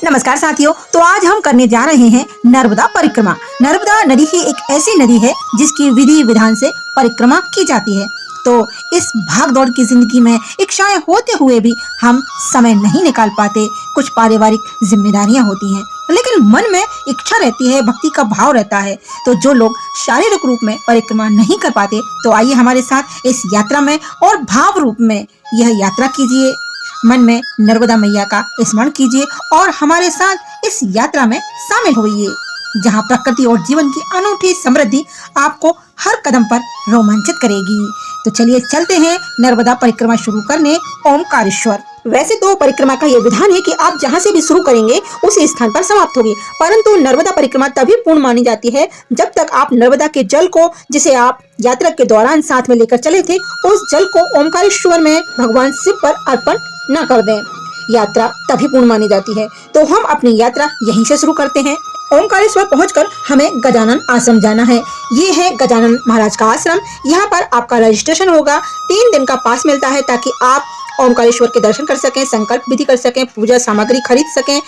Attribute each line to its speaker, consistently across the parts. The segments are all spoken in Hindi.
Speaker 1: नमस्कार साथियों, तो आज हम करने जा रहे हैं नर्मदा परिक्रमा। नर्मदा नदी ही एक ऐसी नदी है जिसकी विधि विधान से परिक्रमा की जाती है। तो इस भाग दौड़ की जिंदगी में इच्छाएं होते हुए भी हम समय नहीं निकाल पाते। कुछ पारिवारिक जिम्मेदारियां होती हैं, लेकिन मन में इच्छा रहती है, भक्ति का भाव रहता है। तो जो लोग शारीरिक रूप में परिक्रमा नहीं कर पाते, तो आइए हमारे साथ इस यात्रा में और भाव रूप में यह यात्रा कीजिए। मन में नर्मदा मैया का स्मरण कीजिए और हमारे साथ इस यात्रा में शामिल होइए, जहां प्रकृति और जीवन की अनूठी समृद्धि आपको हर कदम पर रोमांचित करेगी। तो चलिए चलते हैं नर्मदा परिक्रमा शुरू करने ओमकारेश्वर। वैसे तो परिक्रमा का यह विधान है कि आप जहां से भी शुरू करेंगे उसी स्थान पर समाप्त होगी, परंतु नर्मदा परिक्रमा तभी पूर्ण मानी जाती है जब तक आप नर्मदा के जल को, जिसे आप यात्रा के दौरान साथ में लेकर चले थे, उस जल को ओमकारेश्वर में भगवान शिव पर अर्पण न कर दें। यात्रा तभी पूर्ण मानी जाती है। तो हम अपनी यात्रा यहीं से शुरू करते हैं। ओमकारेश्वर पहुंचकर हमें गजानन आश्रम जाना है। ये है गजानन महाराज का आश्रम। यहाँ पर आपका रजिस्ट्रेशन होगा। 3 दिन का पास मिलता है ताकि आप ओमकारेश्वर के दर्शन कर सकें, संकल्प विधि कर सकें, पूजा सामग्री खरीद सकें।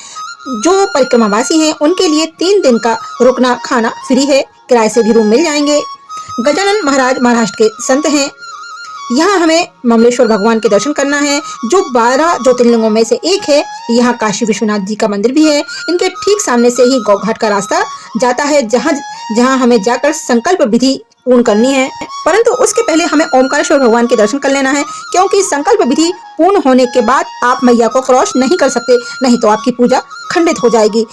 Speaker 1: जो परिक्रमावासी हैं उनके लिए 3 दिन का रुकना खाना फ्री है, किराए से भी रूम मिल जाएंगे। गजानन महाराज महाराष्ट्र के संत हैं। यहाँ हमें ममलेश्वर भगवान के दर्शन करना है, जो 12 ज्योतिर्लिंगों में से एक है। यहाँ काशी विश्वनाथ जी का मंदिर भी है। इनके ठीक सामने से ही गौघाट का रास्ता जाता है, जहाँ हमें जाकर संकल्प विधि पूर्ण करनी है। परंतु उसके पहले हमें ओमकारेश्वर भगवान के दर्शन कर लेना है, क्योंकि संकल्प विधि पूर्ण होने के बाद आप मैया को क्रॉस नहीं कर सकते, नहीं तो आपकी पूजा खंडित हो जाएगी।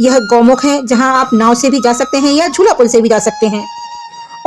Speaker 1: यह गौमुख है, जहाँ आप नाव से भी जा सकते हैं या झूला पुल से भी जा सकते हैं।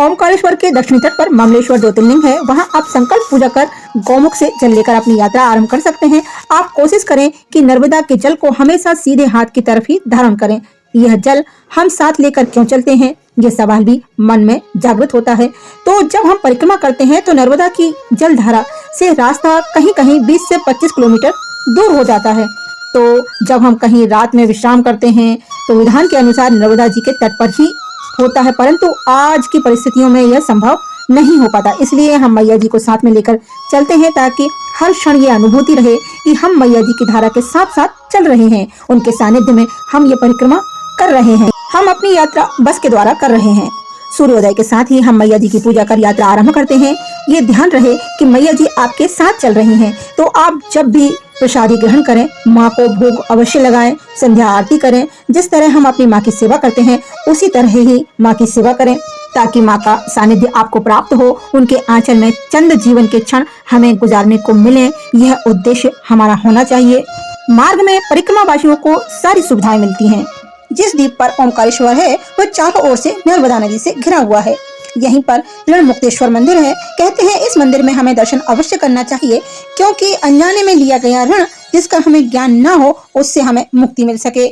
Speaker 1: ओमकारेश्वर के दक्षिणी तट पर ममलेश्वर ज्योतिर्लिंग है। वहां आप संकल्प पूजा कर गौमुख से जल लेकर अपनी यात्रा आरंभ कर सकते हैं। आप कोशिश करें कि नर्मदा के जल को हमेशा सीधे हाथ की तरफ ही धारण करें। यह जल हम साथ लेकर क्यों चलते हैं, यह सवाल भी मन में जागृत होता है। तो जब हम परिक्रमा करते हैं तो नर्मदा की जल धारा से रास्ता कहीं कहीं 20 से 25 किलोमीटर दूर हो जाता है। तो जब हम कहीं रात में विश्राम करते हैं तो विधान के अनुसार नर्मदा जी के तट पर ही होता है, परंतु आज की परिस्थितियों में यह संभव नहीं हो पाता। इसलिए हम मैया जी को साथ में लेकर चलते हैं, ताकि हर क्षण ये अनुभूति रहे कि हम मैया जी की धारा के साथ साथ चल रहे हैं। उनके सानिध्य में हम ये परिक्रमा कर रहे हैं। हम अपनी यात्रा बस के द्वारा कर रहे हैं। सूर्योदय के साथ ही हम मैया जी की पूजा कर यात्रा आरंभ करते हैं। ये ध्यान रहे कि मैया जी आपके साथ चल रही हैं। तो आप जब भी प्रसादी ग्रहण करें, माँ को भोग अवश्य लगाएं, संध्या आरती करें। जिस तरह हम अपनी माँ की सेवा करते हैं उसी तरह ही माँ की सेवा करें, ताकि माँ का सानिध्य आपको प्राप्त हो, उनके आंचल में चंद जीवन के क्षण हमें गुजारने को मिले। यह उद्देश्य हमारा होना चाहिए। मार्ग में परिक्रमा वासियों को सारी सुविधाएं मिलती हैं। जिस द्वीप पर ओमकारेश्वर है वह चारों ओर से नर्मदा नदी से घिरा हुआ है। यहीं पर ऋण मुक्तेश्वर मंदिर है। कहते हैं इस मंदिर में हमें दर्शन अवश्य करना चाहिए, क्योंकि अनजाने में लिया गया ऋण जिसका हमें ज्ञान न हो, उससे हमें मुक्ति मिल सके।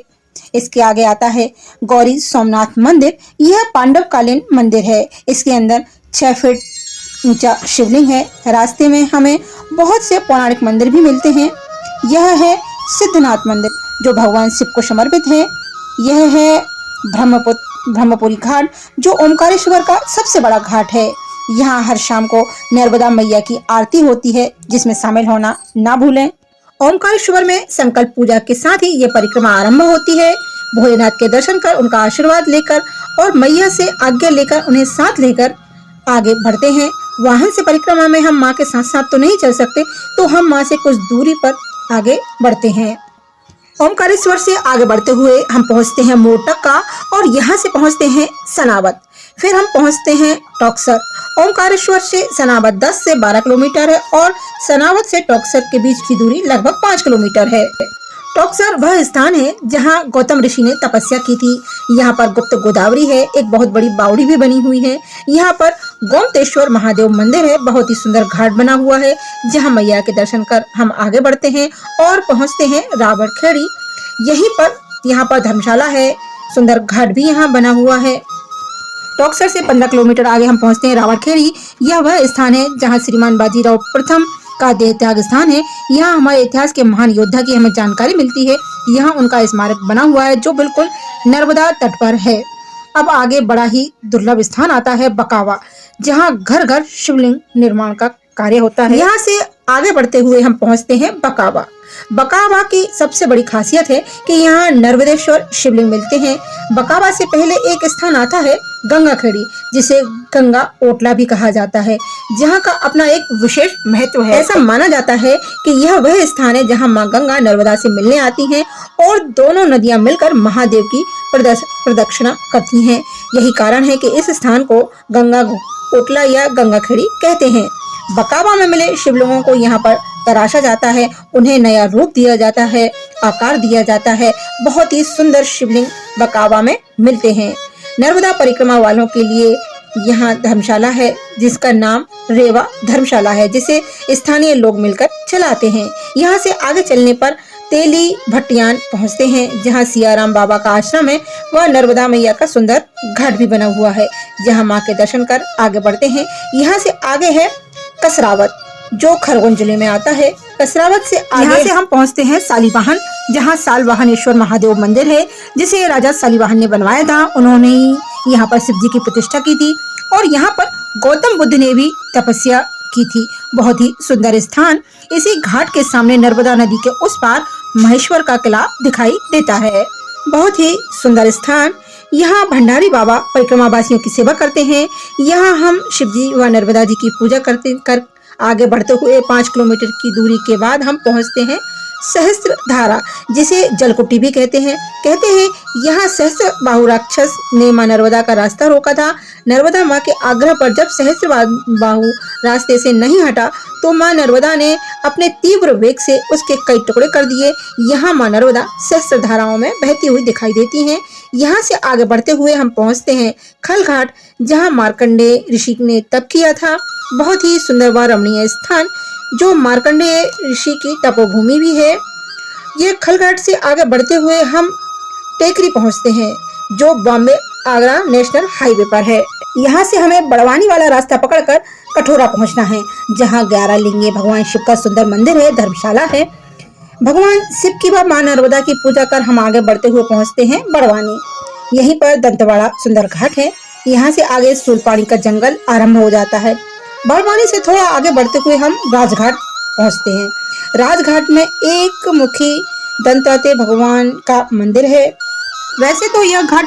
Speaker 1: इसके आगे आता है गौरी सोमनाथ मंदिर। यह पांडव कालीन मंदिर है। इसके अंदर 6 फीट ऊंचा शिवलिंग है। रास्ते में हमें बहुत से पौराणिक मंदिर भी मिलते हैं। यह है सिद्धनाथ मंदिर, जो भगवान शिव को समर्पित है। यह है ब्रह्मपुरी घाट, जो ओमकारेश्वर का सबसे बड़ा घाट है। यहाँ हर शाम को नर्मदा मैया की आरती होती है, जिसमें शामिल होना ना भूलें। ओमकारेश्वर में संकल्प पूजा के साथ ही ये परिक्रमा आरंभ होती है। भोलेनाथ के दर्शन कर, उनका आशीर्वाद लेकर और मैया से आज्ञा लेकर उन्हें साथ लेकर आगे बढ़ते हैं। वाहन से परिक्रमा में हम माँ के साथ साथ तो नहीं चल सकते, तो हम माँ से कुछ दूरी पर आगे बढ़ते हैं। ओमकारेश्वर से आगे बढ़ते हुए हम पहुंचते हैं मोरटक्का और यहाँ से पहुंचते हैं सनावद। फिर हम पहुंचते हैं टॉक्सर। ओमकारेश्वर से सनावद 10 से 12 किलोमीटर है और सनावद से टॉक्सर के बीच की दूरी लगभग 5 किलोमीटर है। टॉक्सर वह स्थान है जहां गौतम ऋषि ने तपस्या की थी। यहाँ पर गुप्त गोदावरी है। एक बहुत बड़ी बावड़ी भी बनी हुई है। यहाँ पर गोमतेश्वर महादेव मंदिर है। बहुत ही सुंदर घाट बना हुआ है, जहाँ मैया के दर्शन कर हम आगे बढ़ते हैं और पहुँचते हैं रावण खेड़ी। यहाँ पर धर्मशाला है। सुंदर घाट भी यहाँ बना हुआ है। टॉक्सर से 15 किलोमीटर आगे हम पहुँचते हैं रावण खेड़ी। यह वह स्थान है जहाँ श्रीमान बाजीराव प्रथम का देह त्याग स्थान है। यहाँ हमारे इतिहास के महान योद्धा की हमें जानकारी मिलती है। यहाँ उनका स्मारक बना हुआ है, जो बिल्कुल नर्मदा तट पर है। अब आगे बड़ा ही दुर्लभ स्थान आता है बकावा, जहाँ घर घर शिवलिंग निर्माण का कार्य होता है। यहाँ से आगे बढ़ते हुए हम पहुँचते हैं बकावा। बकावा की सबसे बड़ी खासियत है कि यहाँ नर्मदेश्वर शिवलिंग मिलते हैं। बकावा से पहले एक स्थान आता है गंगा खेड़ी, जिसे गंगा ओटला भी कहा जाता है, जहाँ का अपना एक विशेष महत्व है। ऐसा माना जाता है कि यह वह स्थान है जहाँ माँ गंगा नर्मदा से मिलने आती हैं और दोनों नदियाँ मिलकर महादेव की प्रदक्षिणा करती हैं। यही कारण है कि इस स्थान को गंगा ओटला या गंगा खेड़ी कहते हैं। बकावा में मिले शिवलिंगों को यहाँ पर तराशा जाता है, उन्हें नया रूप दिया जाता है, आकार दिया जाता है। बहुत ही सुंदर शिवलिंग बकावा में मिलते हैं। नर्मदा परिक्रमा वालों के लिए यहाँ धर्मशाला है, जिसका नाम रेवा धर्मशाला है, जिसे स्थानीय लोग मिलकर चलाते हैं। यहाँ से आगे चलने पर तेली भट्टियान पहुँचते हैं, जहाँ सियाराम बाबा का आश्रम है व नर्मदा मैया का सुंदर घाट भी बना हुआ है, जहाँ माँ के दर्शन कर आगे बढ़ते हैं। यहाँ से आगे है कसरावत, जो खरगोन जिले में आता है। कसरावत से आगे यहाँ से हम पहुँचते हैं सालीवाहन, जहाँ सालवाहनेश्वर महादेव मंदिर है, जिसे राजा सालीवाहन ने बनवाया था। उन्होंने यहाँ पर शिव जी की प्रतिष्ठा की थी और यहाँ पर गौतम बुद्ध ने भी तपस्या की थी। बहुत ही सुंदर स्थान। इसी घाट के सामने नर्मदा नदी के उस पार महेश्वर का किला दिखाई देता है। बहुत ही सुंदर स्थान। यहाँ भंडारी बाबा परिक्रमा वासियों की सेवा करते हैं। यहाँ हम शिव जी व नर्मदा जी की पूजा कर आगे बढ़ते हुए 5 किलोमीटर की दूरी के बाद हम पहुँचते हैं सहस्त्र धारा, जिसे जलकुट्टी भी कहते हैं। यहाँ सहस्त्र बाहु राक्षस ने माँ नर्मदा का रास्ता रोका था। नर्मदा माँ के आग्रह पर जब सहस्त्र बाहु रास्ते से नहीं हटा तो माँ नर्मदा ने अपने तीव्र वेग से उसके कई टुकड़े कर दिए। यहाँ माँ नर्मदा सहस्त्र धाराओं में बहती हुई दिखाई देती हैं। यहाँ से आगे बढ़ते हुए हम पहुँचते हैं खल घाट, जहाँ मार्कंडेय ऋषि ने तप किया था। बहुत ही सुंदर व रमणीय स्थान, जो मार्कंडेय ऋषि की तपोभूमि भी है। ये खलघाट से आगे बढ़ते हुए हम टेकरी पहुंचते हैं, जो बॉम्बे आगरा नेशनल हाईवे पर है। यहाँ से हमें बड़वानी वाला रास्ता पकड़कर कठोरा पहुंचना है, जहाँ 11 लिंगे भगवान शिव का सुंदर मंदिर है, धर्मशाला है। भगवान शिव की व मां नर्मदा की पूजा कर हम आगे बढ़ते हुए पहुंचते हैं बड़वानी। यहीं पर दंतवाड़ा सुंदर घाट है। यहाँ से आगे सूलपानी का जंगल आरम्भ हो जाता है। बड़वानी से थोड़ा आगे बढ़ते हुए हम राजघाट पहुंचते हैं। राजघाट में एक मुखी दंतात्रेय भगवान का मंदिर है। वैसे तो यह घाट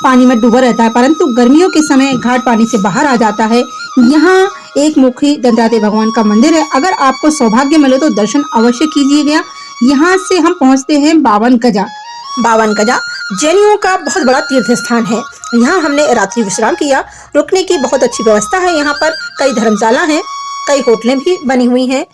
Speaker 1: पानी में डूबा रहता है, परंतु गर्मियों के समय घाट पानी से बाहर आ जाता है। यहाँ एक मुखी दंतात्रेय भगवान का मंदिर है। अगर आपको सौभाग्य मिले तो दर्शन अवश्य कीजिएगा। यहाँ से हम पहुँचते हैं 52 गजा। 52 गजा जैनियों का बहुत बड़ा तीर्थ स्थान है। यहाँ हमने रात्रि विश्राम किया। रुकने की बहुत अच्छी व्यवस्था है। यहाँ पर कई धर्मशाला हैं, कई होटलें भी बनी हुई हैं।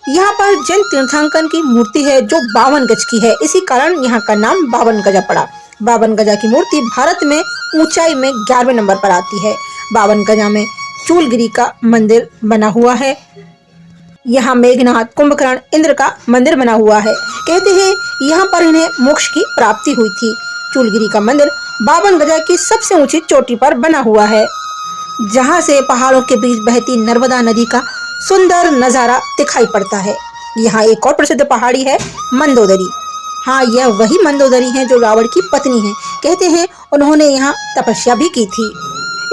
Speaker 1: यहाँ पर जैन तीर्थंकन की मूर्ति है, जो 52 गज की है। इसी कारण यहाँ का नाम 52 गजा पड़ा। 52 गजा की मूर्ति भारत में ऊंचाई में 11वें नंबर पर आती है। 52 गजा में चूलगिरी का मंदिर बना हुआ है। यहाँ मेघनाथ, कुंभकर्ण, इंद्र का मंदिर बना हुआ है। कहते हैं यहाँ पर इन्हें मोक्ष की प्राप्ति हुई थी। चूलगिरी का मंदिर 52 गजा की सबसे ऊंची चोटी पर बना हुआ है, जहाँ से पहाड़ों के बीच बहती नर्मदा नदी का सुंदर नजारा दिखाई पड़ता है। यहाँ एक और प्रसिद्ध पहाड़ी है मंदोदरी। हाँ, यह वही मंदोदरी है जो रावण की पत्नी है। कहते हैं उन्होंने यहाँ तपस्या भी की थी।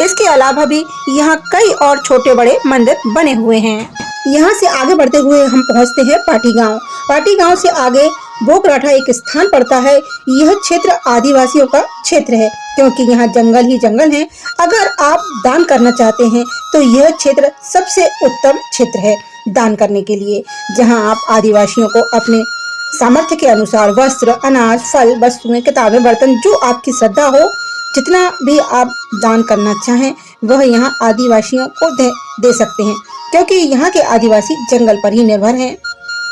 Speaker 1: इसके अलावा भी यहाँ कई और छोटे बड़े मंदिर बने हुए हैं। यहाँ से आगे बढ़ते हुए हम पहुँचते हैं पाटी गांव। पाटी गांव से आगे बोकराठा एक स्थान पड़ता है। यह क्षेत्र आदिवासियों का क्षेत्र है, क्योंकि यहाँ जंगल ही जंगल है। अगर आप दान करना चाहते हैं तो यह क्षेत्र सबसे उत्तम क्षेत्र है दान करने के लिए, जहाँ आप आदिवासियों को अपने सामर्थ्य के अनुसार वस्त्र, अनाज, फल, वस्तुएं, किताबें, बर्तन, जो आपकी श्रद्धा हो, जितना भी आप दान करना चाहें वह यहाँ आदिवासियों को दे सकते हैं, क्योंकि यहाँ के आदिवासी जंगल पर ही निर्भर हैं।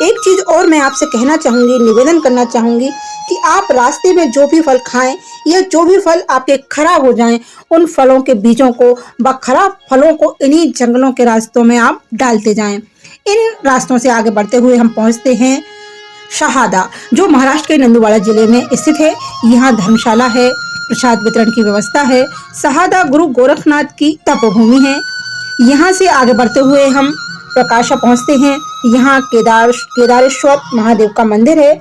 Speaker 1: एक चीज और मैं आपसे कहना चाहूंगी, निवेदन करना चाहूंगी कि आप रास्ते में जो भी फल खाएं या जो भी फल आपके खराब हो जाएं, उन फलों के बीजों को व खराब फलों को इन्हीं जंगलों के रास्तों में आप डालते जाएं। इन रास्तों से आगे बढ़ते हुए हम पहुंचते हैं शहादा, जो महाराष्ट्र के नंदुवाड़ा जिले में स्थित है। यहाँ धर्मशाला है, प्रसाद वितरण की व्यवस्था है। शहादा गुरु गोरखनाथ की तपोभूमि है। यहाँ से आगे बढ़ते हुए हम प्रकाशा पहुँचते हैं। यहाँ केदारेश्वर महादेव का मंदिर है।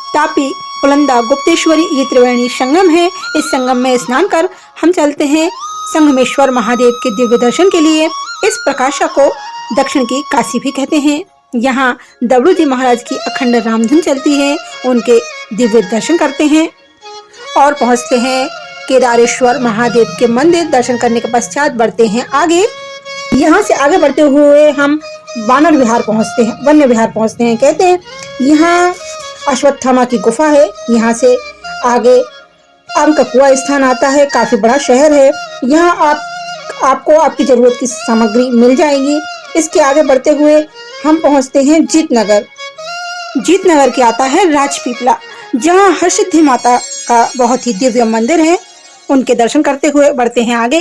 Speaker 1: तापी, पुलंदा, गुप्तेश्वरी ये त्रिवेणी संगम है। इस संगम में स्नान कर हम चलते हैं संगमेश्वर महादेव के दिव्य दर्शन के लिए। इस प्रकाशा को दक्षिण की काशी भी कहते हैं। यहाँ डब्लू जी महाराज की अखंड रामधुन चलती है, उनके दिव्य दर्शन करते हैं और पहुंचते हैं केदारेश्वर महादेव के मंदिर। दर्शन करने के पश्चात बढ़ते हैं आगे। यहाँ से आगे बढ़ते हुए हम वानर विहार पहुंचते हैं, वन्य विहार पहुंचते हैं। कहते हैं यहाँ अश्वत्थामा की गुफा है। यहाँ से आगे अंककुआ स्थान आता है, काफी बड़ा शहर है। यहाँ आपको आपकी जरूरत की सामग्री मिल जाएगी। इसके आगे बढ़ते हुए हम पहुंचते हैं जीतनगर। जीतनगर के आता है राजपीपला, जहाँ हरसिद्धि माता का बहुत ही दिव्य मंदिर है। उनके दर्शन करते हुए बढ़ते हैं आगे।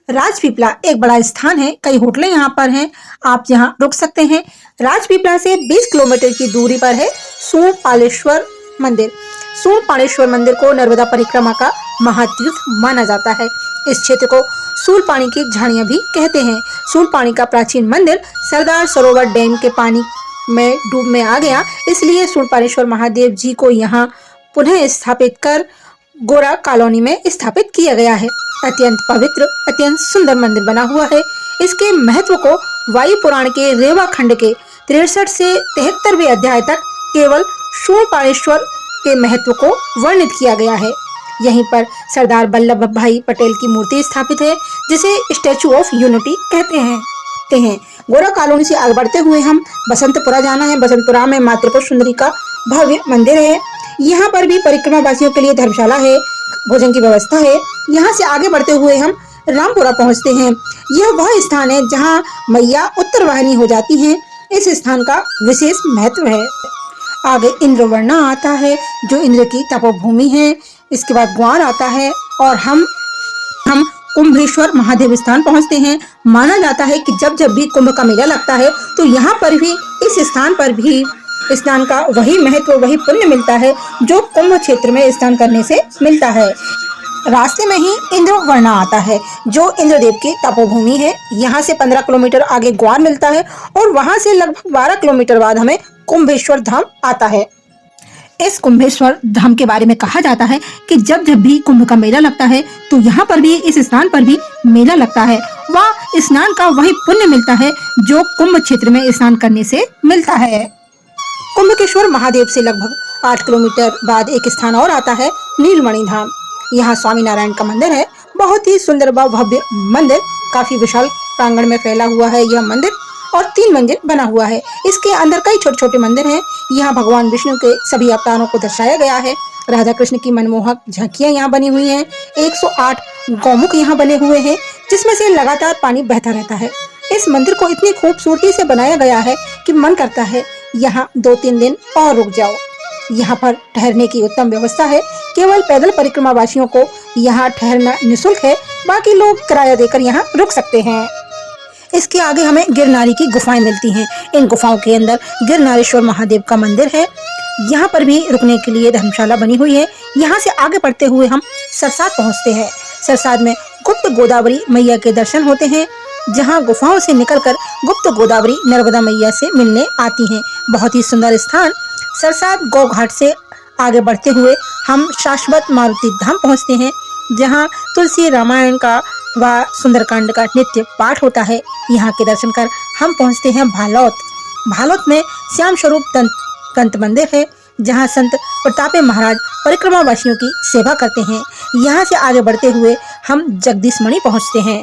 Speaker 1: राजपीपला एक बड़ा स्थान है, कई होटलें यहाँ पर हैं, आप यहाँ रुक सकते हैं। राजपीपला से 20 किलोमीटर की दूरी पर है सूर्यपालेश्वर मंदिर। सूर्यपालेश्वर मंदिर को नर्मदा परिक्रमा का महातीर्थ माना जाता है। इस क्षेत्र को सूर्यपानी की झाड़ियां भी कहते हैं। सूर्यपानी का प्राचीन मंदिर सरदार सरोवर डैम के पानी में डूब में आ गया, इसलिए सूर्यपालेश्वर महादेव जी को यहाँ पुनः स्थापित कर गोरा कॉलोनी में स्थापित किया गया है। अत्यंत पवित्र, अत्यंत सुंदर मंदिर बना हुआ है। इसके महत्व को वायु पुराण के रेवा खंड के 63 से 73वें अध्याय तक केवल सूर्यपालेश्वर के महत्व को वर्णित किया गया है। यहीं पर सरदार वल्लभ भाई पटेल की मूर्ति स्थापित है, जिसे स्टैचू ऑफ यूनिटी कहते हैं। गोरा कॉलोनी से आगे बढ़ते हुए हम बसंतपुरा जाना है। बसंतपुरा में माँ त्रिपुर सुंदरी का भव्य मंदिर है। यहाँ पर भी परिक्रमा वासियों के लिए धर्मशाला है, भोजन की व्यवस्था है। यहाँ से आगे बढ़ते हुए हम रामपुरा पहुँचते हैं। यह वह स्थान है जहाँ मैया उत्तर वाहिनी हो जाती हैं। इस स्थान का विशेष महत्व है। आगे इंद्रवर्णा आता है, जो इंद्र की तपोभूमि है। इसके बाद ग्वार आता है और हम कुंभेश्वर महादेव स्थान पहुंचते हैं। माना जाता है कि जब भी कुंभ का मेला लगता है तो यहाँ पर भी, इस स्थान पर भी स्नान का वही महत्व, वही पुण्य मिलता है जो कुंभ क्षेत्र में स्नान करने से मिलता है। रास्ते में ही इंद्रवर्णा आता है, जो इंद्रदेव की तपोभूमि है। यहाँ से 15 किलोमीटर आगे ग्वार मिलता है और वहां से लगभग 12 किलोमीटर बाद हमें कुंभेश्वर धाम आता है। इस कुंभेश्वर धाम के बारे में कहा जाता है कि जब भी कुंभ का मेला लगता है तो यहाँ पर भी, इस स्थान पर भी मेला लगता है। वह स्नान का वही पुण्य मिलता है जो कुंभ क्षेत्र में स्नान करने से मिलता है। कुंभकेश्वर महादेव से लगभग 8 किलोमीटर बाद एक स्थान और आता है नीलमणि धाम। यहाँ स्वामी नारायण का मंदिर है। बहुत ही सुंदर व भव्य मंदिर, काफी विशाल प्रांगण में फैला हुआ है यह मंदिर और 3 मंजिल बना हुआ है। इसके अंदर कई छोटे छोटे मंदिर हैं। यहाँ भगवान विष्णु के सभी अवतारों को दर्शाया गया है। राधा कृष्ण की मनमोहक झांकियां यहाँ बनी हुई हैं। 108 गौमुख यहाँ बने हुए हैं, जिसमें से लगातार पानी बहता रहता है। इस मंदिर को इतनी खूबसूरती से बनाया गया है कि मन करता है यहाँ 2-3 दिन और रुक जाओ। यहाँ पर ठहरने की उत्तम व्यवस्था है। केवल पैदल परिक्रमा वासियों को यहाँ ठहरना निःशुल्क है, बाकी लोग किराया देकर यहाँ रुक सकते हैं। इसके आगे हमें गिरनारी की गुफाएं मिलती हैं। इन गुफाओं के अंदर गिरनारेश्वर महादेव का मंदिर है। यहाँ पर भी रुकने के लिए धर्मशाला बनी हुई है। यहाँ से आगे बढ़ते हुए हम सरसाद पहुँचते हैं। सरसाद में गुप्त गोदावरी मैया के दर्शन होते हैं, जहाँ गुफाओं से निकलकर गुप्त गोदावरी नर्मदा मैया से मिलने आती हैं। बहुत ही सुंदर स्थान। सरसाद गौ घाट से आगे बढ़ते हुए हम शाश्वत मारुति धाम पहुँचते हैं, जहाँ तुलसी रामायण का व सुंदरकांड का नित्य पाठ होता है। यहाँ के दर्शन कर हम पहुँचते हैं भालौत। भालौत में श्याम स्वरूप दंत मंदिर है, जहाँ संत प्रतापे महाराज परिक्रमा वासियों की सेवा करते हैं। यहाँ से आगे बढ़ते हुए हम जगदीश मणि पहुँचते हैं।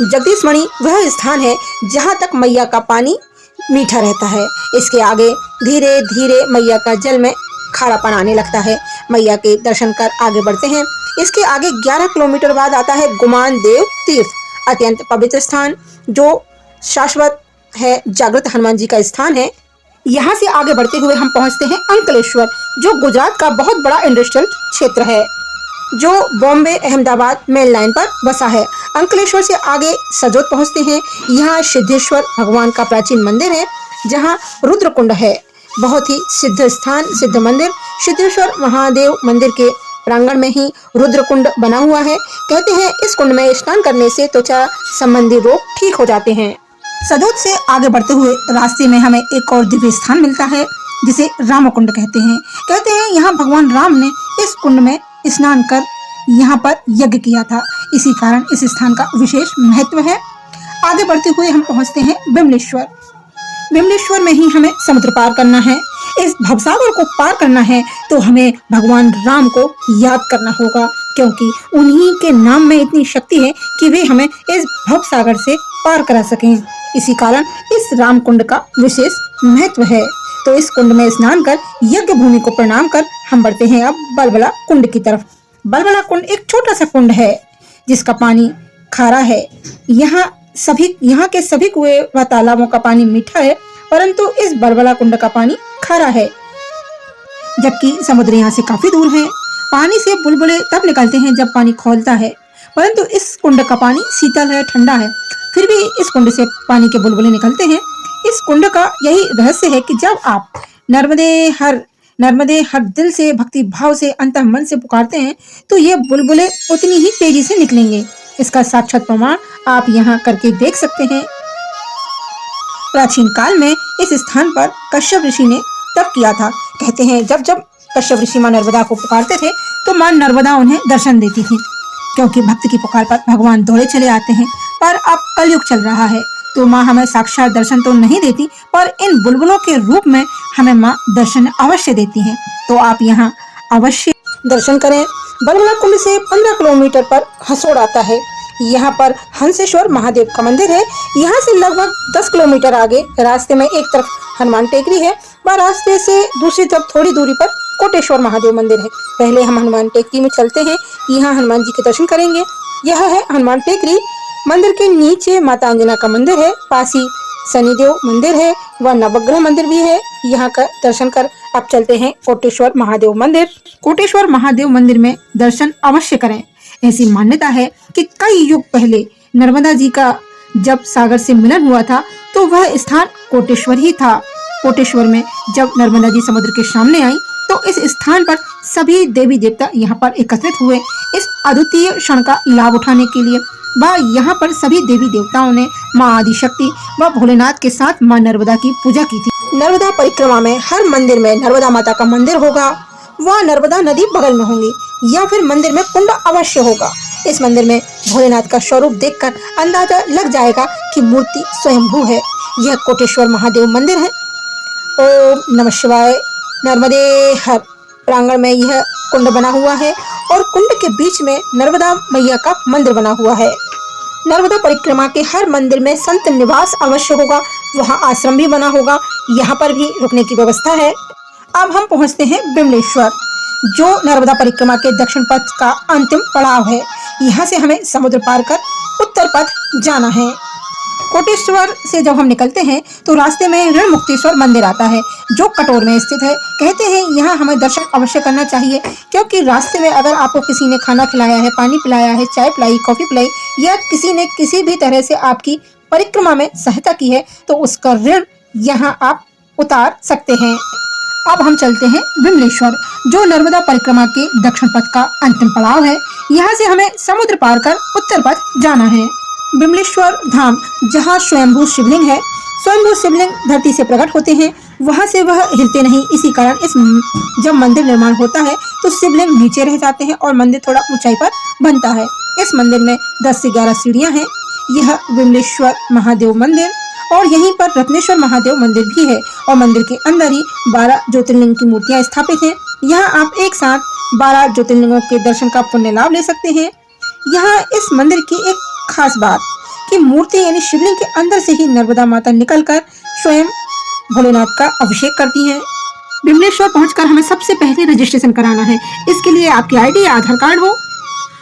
Speaker 1: जगदीश मणि वह स्थान है जहाँ तक मैया का पानी मीठा रहता है। इसके आगे धीरे धीरे मैया का जल में खारापन आने लगता है। मैया के दर्शन कर आगे बढ़ते हैं। इसके आगे 11 किलोमीटर बाद आता है गुमान देव तीर्थ, अत्यंत पवित्र स्थान जो शाश्वत है, जागृत हनुमान जी का स्थान है। यहाँ से आगे बढ़ते हुए हम पहुँचते हैं अंकलेश्वर, जो गुजरात का बहुत बड़ा इंडस्ट्रियल क्षेत्र है, जो बॉम्बे अहमदाबाद मेल लाइन पर बसा है। अंकलेश्वर से आगे सजोत पहुँचते हैं। यहाँ सिद्धेश्वर भगवान का प्राचीन मंदिर है, जहाँ रुद्रकुंड है। बहुत ही सिद्ध स्थान, सिद्ध मंदिर। सिद्धेश्वर महादेव मंदिर के प्रांगण में ही रुद्रकुंड बना हुआ है। कहते हैं इस कुंड में स्नान करने से त्वचा संबंधी रोग ठीक हो जाते हैं। सदोत से आगे बढ़ते हुए रास्ते में हमें एक और दिव्य स्थान मिलता है, जिसे रामकुंड कहते हैं। कहते हैं यहाँ भगवान राम ने इस कुंड में स्नान कर यहाँ पर यज्ञ किया था, इसी कारण इस स्थान का विशेष महत्व है। आगे बढ़ते हुए हम पहुँचते हैं बिमलेश्वर। विमलेश्वर में ही हमें समुद्र पार करना है। इस भवसागर को पार करना है तो हमें भगवान राम को याद करना होगा, क्योंकि उन्हीं के नाम में इतनी शक्ति है कि वे हमें इस भवसागर से पार करा सकें। इसी कारण इस राम कुंड का विशेष महत्व है। तो इस कुंड में स्नान कर यज्ञ भूमि को प्रणाम कर हम बढ़ते हैं अब बलबला कुंड की तरफ। बलबला कुंड एक छोटा सा कुंड है जिसका पानी खारा है। यहाँ के सभी कुएं व तालाबों का पानी मीठा है, परंतु इस बलबला कुंड का पानी खारा है, जबकि समुद्र यहाँ से काफी दूर है। पानी से बुलबुले तब निकलते हैं जब पानी खौलता है, परंतु इस कुंड का पानी शीतल है, ठंडा है, फिर भी इस कुंड से पानी के बुलबुले निकलते हैं। इस कुंड का यही रहस्य है कि जब आप नर्मदे हर दिल से भक्ति भाव से अंतः मन से पुकारते हैं तो ये बुलबुले उतनी ही तेजी से निकलेंगे। इसका साक्षात प्रमाण आप यहाँ करके देख सकते हैं। प्राचीन काल में इस स्थान पर कश्यप ऋषि ने तप किया था। कहते हैं जब जब कश्यप ऋषि मां नर्मदा को पुकारते थे तो मां नर्मदा उन्हें दर्शन देती थी, क्योंकि भक्त की पुकार पर भगवान दौड़े चले आते हैं। पर अब कलयुग चल रहा है तो माँ हमें साक्षात दर्शन तो नहीं देती, पर इन बुलबुलों के रूप में हमें माँ दर्शन अवश्य देती हैं। तो आप यहाँ अवश्य दर्शन करें। बलबला कुंड से 15 किलोमीटर पर हसोड़ आता है। यहाँ पर हंसेश्वर महादेव का मंदिर है। यहाँ से लगभग 10 किलोमीटर आगे रास्ते में एक तरफ हनुमान टेकरी है व रास्ते से दूसरी तरफ थोड़ी दूरी पर कोटेश्वर महादेव मंदिर है। पहले हम हनुमान टेकरी में चलते हैं, यहाँ हनुमान जी के दर्शन करेंगे। यह है हनुमान टेकरी। मंदिर के नीचे माता अंजना का मंदिर है, पास ही शनिदेव मंदिर है व नवग्रह मंदिर भी है। यहाँ का दर्शन कर अब चलते हैं कोटेश्वर महादेव मंदिर। कोटेश्वर महादेव मंदिर में दर्शन अवश्य करें। ऐसी मान्यता है कि कई युग पहले नर्मदा जी का जब सागर से मिलन हुआ था तो वह स्थान कोटेश्वर ही था। कोटेश्वर में जब नर्मदा जी समुद्र के सामने आई तो इस स्थान पर सभी देवी देवता यहाँ पर एकत्रित हुए। इस अद्वितीय क्षण का लाभ उठाने के लिए यहाँ पर सभी देवी देवताओं ने माँ आदिशक्ति व भोलेनाथ के साथ माँ नर्मदा की पूजा की थी। नर्मदा परिक्रमा में हर मंदिर में नर्मदा माता का मंदिर होगा, वह नर्मदा नदी बगल में होंगी या फिर मंदिर में कुंड अवश्य होगा। इस मंदिर में भोलेनाथ का स्वरूप देखकर अंदाजा लग जाएगा कि मूर्ति स्वयंभू है। यह कोटेश्वर महादेव मंदिर है। ओम नमः शिवाय। नर्मदे हर प्रांगण में यह कुंड बना हुआ है और कुंड के बीच में नर्मदा मैया का मंदिर बना हुआ है। नर्मदा परिक्रमा के हर मंदिर में संत निवास अवश्य होगा, वहाँ आश्रम भी बना होगा, यहाँ पर भी रुकने की व्यवस्था है। अब हम पहुँचते हैं विमलेश्वर, जो नर्मदा परिक्रमा के दक्षिण पथ का अंतिम पड़ाव है। यहाँ से हमें समुद्र पार कर उत्तर पथ जाना है। कोटेश्वर से जब हम निकलते हैं तो रास्ते में ऋण मुक्तेश्वर मंदिर आता है, जो कटोर में स्थित है। कहते हैं यहाँ हमें दर्शन अवश्य करना चाहिए, क्योंकि रास्ते में अगर आपको किसी ने खाना खिलाया है, पानी पिलाया है, चाय पिलाई, कॉफी पिलाई या किसी ने किसी भी तरह से आपकी परिक्रमा में सहायता की है तो उसका ऋण यहाँ आप उतार सकते हैं। अब हम चलते हैं विमलेश्वर, जो नर्मदा परिक्रमा के दक्षिण पथ का अंतिम पड़ाव है। यहाँ से हमें समुद्र पार कर उत्तर पथ जाना है। विमलेश्वर धाम, जहाँ स्वयंभू शिवलिंग है। स्वयंभू शिवलिंग धरती से प्रकट होते हैं, वहाँ से वह हिलते नहीं। इसी कारण जब मंदिर निर्माण होता है तो शिवलिंग नीचे रह जाते हैं और मंदिर थोड़ा ऊंचाई पर बनता है। इस मंदिर में 10 से 11 सीढ़ियाँ हैं। यह विमलेश्वर महादेव मंदिर और यहीं पर रत्नेश्वर महादेव मंदिर भी है और मंदिर के अंदर ही 12 ज्योतिर्लिंग की मूर्तियाँ स्थापित हैं। यहाँ आप एक साथ 12 ज्योतिर्लिंगों के दर्शन का पुण्य लाभ ले सकते हैं। यहाँ इस मंदिर की एक खास बात कि मूर्ति यानी शिवलिंग के अंदर से ही नर्मदा माता निकलकर स्वयं भोलेनाथ का अभिषेक करती हैं। विमलेश्वर पहुंचकर हमें सबसे पहले रजिस्ट्रेशन कराना है। इसके लिए आपकी आईडी या आधार कार्ड हो।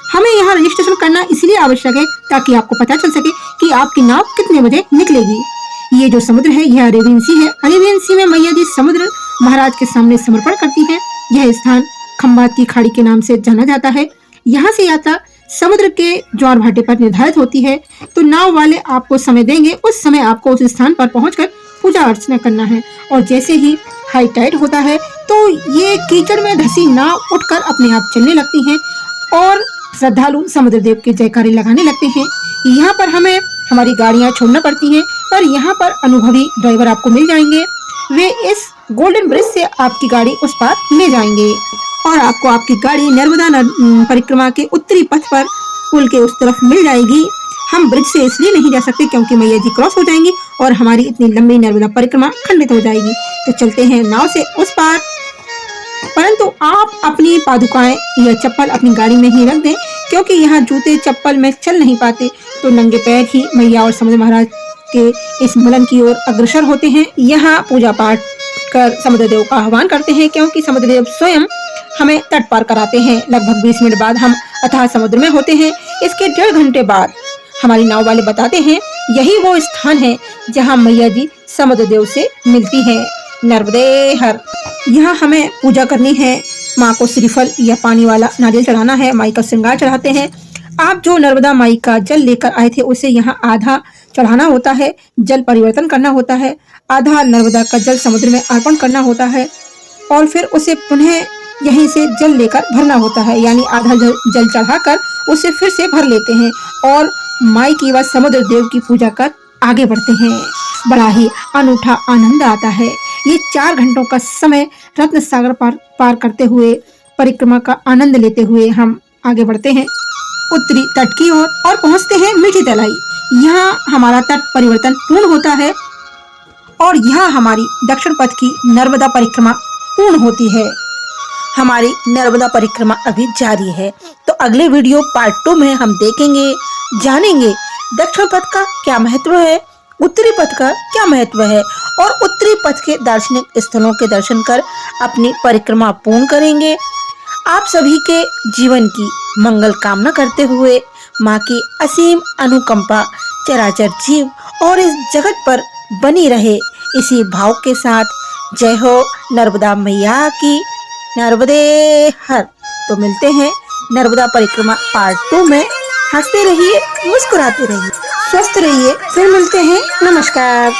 Speaker 1: हमें यहाँ रजिस्ट्रेशन करना इसलिए आवश्यक है ताकि आपको पता चल सके कि आपकी नाव कितने बजे निकलेगी। ये जो समुद्र है यह अरेबियन सी है। अरेबियन सी में मैया जी समुद्र महाराज के सामने समर्पण करती है। यह स्थान खंबात की खाड़ी के नाम से जाना जाता है। यहाँ से यात्रा समुद्र के ज्वार भाटे पर निर्धारित होती है, तो नाव वाले आपको समय देंगे। उस समय आपको उस स्थान पर पहुंचकर पूजा अर्चना करना है और जैसे ही हाई टाइड होता है तो ये कीचड़ में धसी नाव उठकर अपने आप चलने लगती हैं और श्रद्धालु समुद्र देव के जयकारे लगाने लगते हैं। यहाँ पर हमें हमारी गाड़ियाँ छोड़ना पड़ती हैं, पर यहाँ पर अनुभवी ड्राइवर आपको मिल जाएंगे। वे इस गोल्डन ब्रिज से आपकी गाड़ी उस पार ले जाएंगे और आपको आपकी गाड़ी नर्मदा परिक्रमा के उत्तरी पथ पर पुल के उस तरफ मिल जाएगी। हम ब्रिज से इसलिए नहीं जा सकते क्योंकि मैया जी क्रॉस हो जाएंगी और हमारी इतनी लंबी नर्मदा परिक्रमा खंडित हो जाएगी। तो चलते हैं नाव से उस पार, परंतु आप अपनी पादुकाएं या चप्पल अपनी गाड़ी में ही रख दें क्योंकि यहाँ जूते चप्पल में चल नहीं पाते। तो नंगे पैर ही मैया और समुद्र महाराज के इस मिलन की ओर अग्रसर होते हैं। यहाँ पूजा पाठ कर समुद्र देव का आह्वान करते हैं क्योंकि समुद्र देव स्वयं हमें तट पार कराते हैं। लगभग 20 मिनट बाद हम अथाह समुद्र में होते हैं। इसके 1.5 घंटे बाद हमारी नाव वाले बताते हैं यही वो स्थान है जहाँ मैया जी समुद्र देव से मिलती है। नर्मदे हर। यहाँ हमें पूजा करनी है, माँ को श्रीफल या पानी वाला नारियल चढ़ाना है, माई का श्रृंगार चढ़ाते हैं। आप जो नर्मदा माई का जल लेकर आए थे उसे यहाँ आधा चढ़ाना होता है, जल परिवर्तन करना होता है, आधा नर्मदा का जल समुद्र में अर्पण करना होता है और फिर उसे पुनः यहीं से जल लेकर भरना होता है। यानी आधा जल चढ़ाकर उसे फिर से भर लेते हैं और माई की व समुद्र देव की पूजा कर आगे बढ़ते हैं। बड़ा ही अनूठा आनंद आता है। ये 4 घंटों का समय रत्न सागर पार करते हुए, परिक्रमा का आनंद लेते हुए हम आगे बढ़ते हैं उत्तरी तट की ओर और पहुंचते हैं मीठी तलाई। यहाँ हमारा तट परिवर्तन पूर्ण होता है और यहाँ हमारी दक्षिण पथ की नर्मदा परिक्रमा पूर्ण होती है। हमारी नर्मदा परिक्रमा अभी जारी है। तो अगले वीडियो पार्ट 2 में हम देखेंगे, जानेंगे दक्षिण पथ का क्या महत्व है, उत्तरी पथ का क्या महत्व है और उत्तरी पथ के दार्शनिक स्थलों के दर्शन कर अपनी परिक्रमा पूर्ण करेंगे। आप सभी के जीवन की मंगल कामना करते हुए माँ की असीम अनुकंपा चराचर जीव और इस जगत पर बनी रहे, इसी भाव के साथ जय हो नर्मदा मैया की। नर्मदे हर। तो मिलते हैं नर्मदा परिक्रमा पार्ट 2 में। हंसते रहिए, मुस्कुराते रहिए, स्वस्थ रहिए। फिर मिलते हैं। नमस्कार।